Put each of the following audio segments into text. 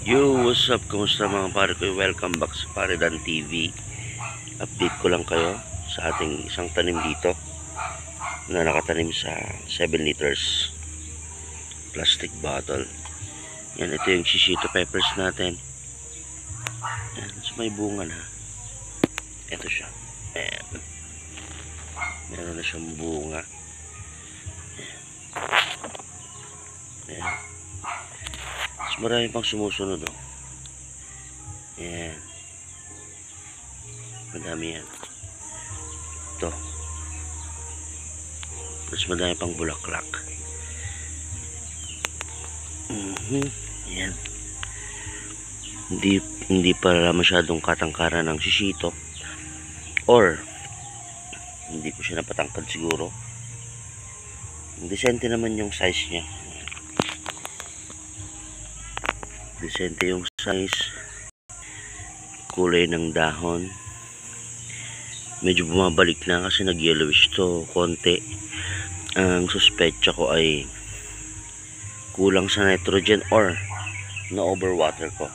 Yo, what's up? Kumusta mga pare ko? Welcome back sa Paredan TV. Update ko lang kayo sa ating isang tanim dito na nakatanim sa 7 liters plastic bottle. Yan, ito yung shishito peppers natin. Yan, so may bunga na. Ito siya. Ayan. Meron na siyang bunga. Ayan. Mas marami pang sumusunod, oh. Ayan. Madami yan. Ito. Mas madami pang bulaklak. Ayan. Hindi para masyadong katangkaran ng shishito. Or, hindi ko siya napatangkad siguro. Decente naman yung size niya. Decente yung size. Kulay ng dahon. Medyo bumabalik na kasi nag-yellowish to konti. Ang suspecha ko ay kulang sa nitrogen or na overwater ko.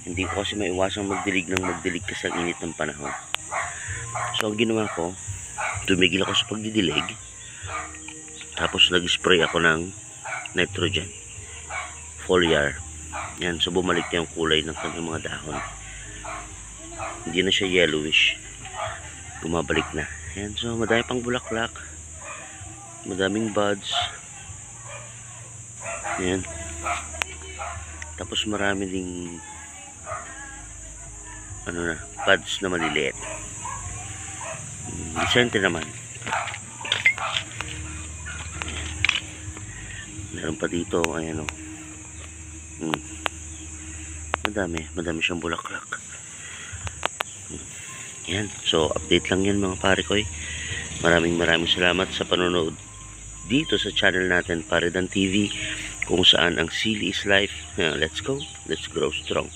Hindi ko kasi maiwasang magdilig kasi ang init ng panahon. So ang ginawa ko, tumigil ako sa pagdidilig. Tapos nag-spray ako ng nitrogen foliar. Yan, so bumalik na yung kulay ng kanyang mga dahon. Hindi na siya yellowish. Bumabalik na. Yan, so madami pang bulaklak. Madaming buds. Yan. Tapos marami ding buds na maliliit. Decente naman. Yan. Meron pa dito, ayan o. Madami siyang bulaklak. Yan, so update lang yan mga pare ko. Maraming salamat sa panonood dito sa channel natin, Paredan TV, kung saan ang sili is life. Let's go, let's grow strong.